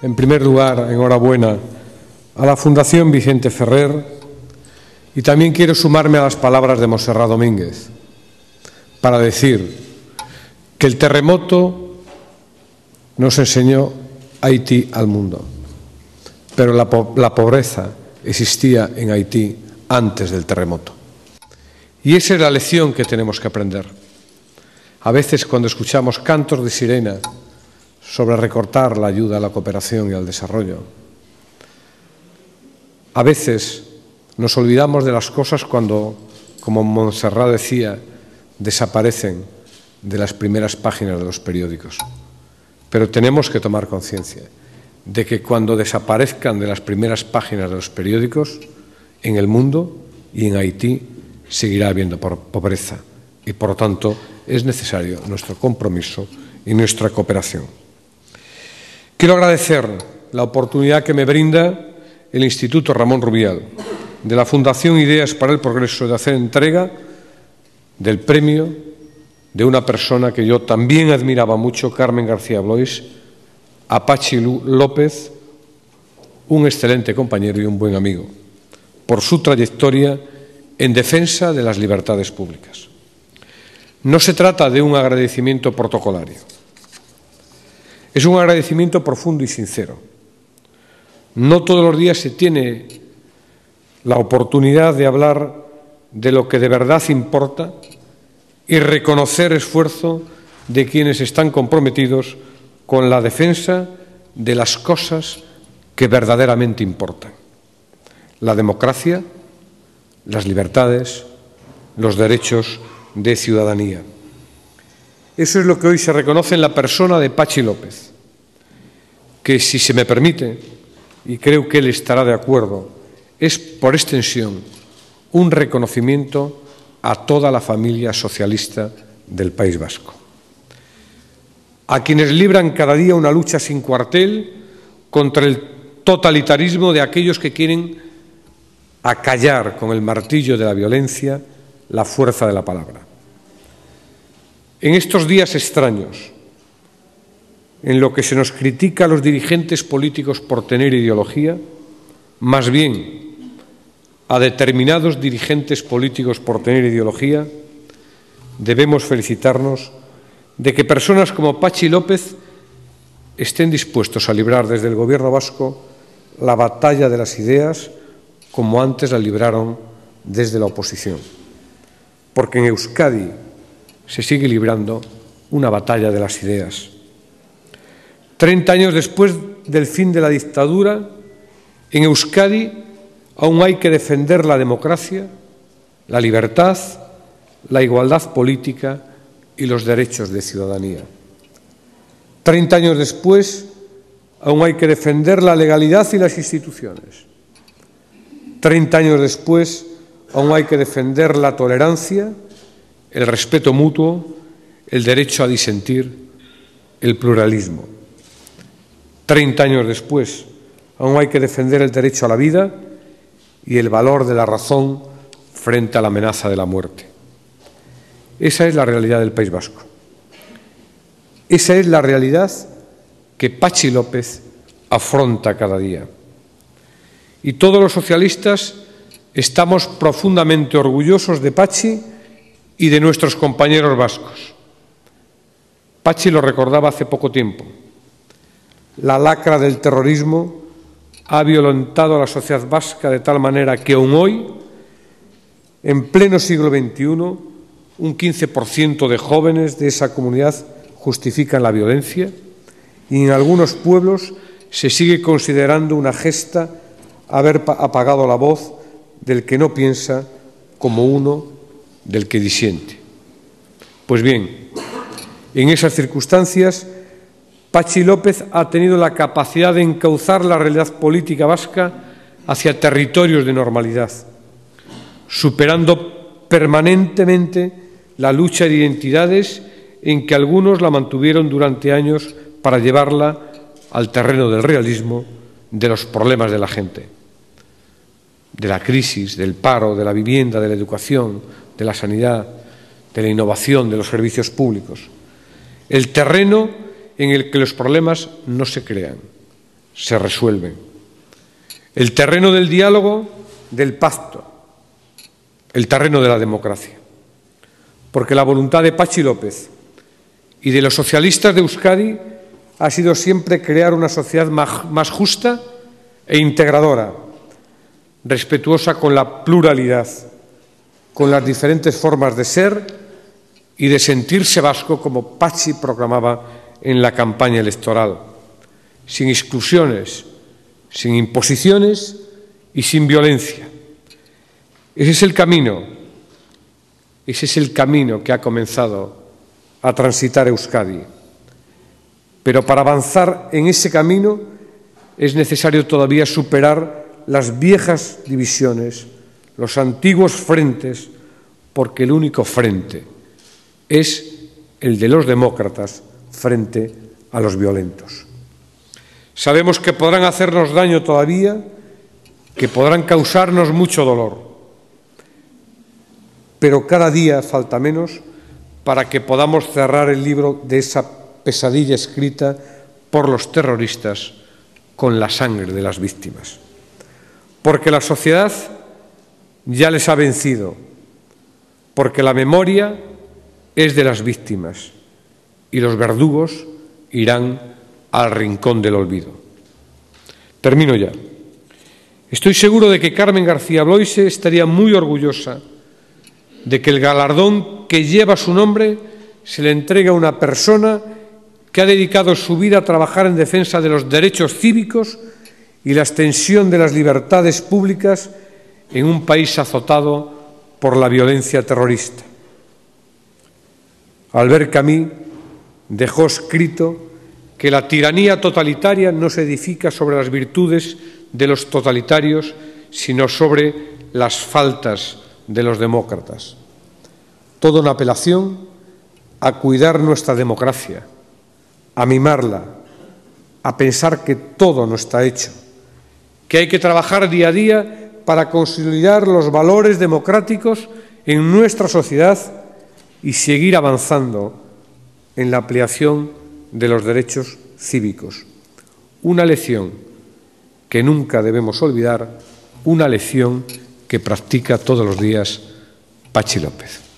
En primer lugar, enhorabuena a la Fundación Vicente Ferrer y también quiero sumarme a las palabras de Montserrat Domínguez para decir que el terremoto nos enseñó Haití al mundo, pero la pobreza existía en Haití antes del terremoto. Y esa es la lección que tenemos que aprender. A veces, cuando escuchamos cantos de sirena sobre recortar la ayuda a la cooperación y al desarrollo, a veces nos olvidamos de las cosas cuando, como Montserrat decía, desaparecen de las primeras páginas de los periódicos. Pero tenemos que tomar conciencia de que cuando desaparezcan de las primeras páginas de los periódicos, en el mundo y en Haití seguirá habiendo pobreza y, por lo tanto, es necesario nuestro compromiso y nuestra cooperación. Quiero agradecer la oportunidad que me brinda el Instituto Ramón Rubial de la Fundación Ideas para el Progreso de hacer entrega del premio de una persona que yo también admiraba mucho, Carmen García Blois, a Patxi López, un excelente compañero y un buen amigo, por su trayectoria en defensa de las libertades públicas. No se trata de un agradecimiento protocolario, es un agradecimiento profundo y sincero. No todos los días se tiene la oportunidad de hablar de lo que de verdad importa y reconocer esfuerzo de quienes están comprometidos con la defensa de las cosas que verdaderamente importan: la democracia, las libertades, los derechos de ciudadanía. Eso es lo que hoy se reconoce en la persona de Patxi López, que, si se me permite, y creo que él estará de acuerdo, es por extensión un reconocimiento a toda la familia socialista del País Vasco, a quienes libran cada día una lucha sin cuartel contra el totalitarismo de aquellos que quieren acallar con el martillo de la violencia la fuerza de la palabra. En estos días extraños, en lo que se nos critica a los dirigentes políticos por tener ideología, más bien a determinados dirigentes políticos por tener ideología, debemos felicitarnos de que personas como Patxi López estén dispuestos a librar desde el Gobierno vasco la batalla de las ideas como antes la libraron desde la oposición. Porque en Euskadi se sigue librando una batalla de las ideas. 30 años después del fin de la dictadura, en Euskadi aún hay que defender la democracia, la libertad, la igualdad política y los derechos de ciudadanía. 30 años después, aún hay que defender la legalidad y las instituciones. 30 años después, aún hay que defender la tolerancia, el respeto mutuo, el derecho a disentir, el pluralismo. 30 años después, aún hay que defender el derecho a la vida y el valor de la razón frente a la amenaza de la muerte. Esa es la realidad del País Vasco. Esa es la realidad que Patxi López afronta cada día. Y todos los socialistas estamos profundamente orgullosos de Patxi y de nuestros compañeros vascos. Patxi lo recordaba hace poco tiempo. La lacra del terrorismo ha violentado a la sociedad vasca de tal manera que aún hoy, en pleno siglo XXI, un 15% de jóvenes de esa comunidad justifican la violencia y en algunos pueblos se sigue considerando una gesta haber apagado la voz del que no piensa como uno del que disiente. Pues bien, en esas circunstancias, Patxi López ha tenido la capacidad de encauzar la realidad política vasca hacia territorios de normalidad, superando permanentemente la lucha de identidades en que algunos la mantuvieron durante años para llevarla al terreno del realismo, de los problemas de la gente, de la crisis, del paro, de la vivienda, de la educación, de la sanidad, de la innovación, de los servicios públicos. El terreno en el que los problemas no se crean, se resuelven. El terreno del diálogo, del pacto, el terreno de la democracia. Porque la voluntad de Patxi López y de los socialistas de Euskadi ha sido siempre crear una sociedad más justa e integradora, respetuosa con la pluralidad, con las diferentes formas de ser y de sentirse vasco, como Patxi proclamaba en la campaña electoral, sin exclusiones, sin imposiciones y sin violencia. Ese es el camino que ha comenzado a transitar Euskadi. Pero para avanzar en ese camino es necesario todavía superar las viejas divisiones, los antiguos frentes, porque el único frente es el de los demócratas frente a los violentos. Sabemos que podrán hacernos daño todavía, que podrán causarnos mucho dolor, pero cada día falta menos para que podamos cerrar el libro de esa pesadilla escrita por los terroristas con la sangre de las víctimas. Porque la sociedad ya les ha vencido, porque la memoria es de las víctimas y los verdugos irán al rincón del olvido. Termino ya. Estoy seguro de que Carmen García Bloise estaría muy orgullosa de que el galardón que lleva su nombre se le entregue a una persona que ha dedicado su vida a trabajar en defensa de los derechos cívicos y la extensión de las libertades públicas en un país azotado por la violencia terrorista. Albert Camus dejó escrito que la tiranía totalitaria no se edifica sobre las virtudes de los totalitarios, sino sobre las faltas de los demócratas. Toda una apelación a cuidar nuestra democracia, a mimarla, a pensar que todo no está hecho, que hay que trabajar día a día para consolidar los valores democráticos en nuestra sociedad y seguir avanzando en la ampliación de los derechos cívicos. Una lección que nunca debemos olvidar, una lección que practica todos los días Patxi López.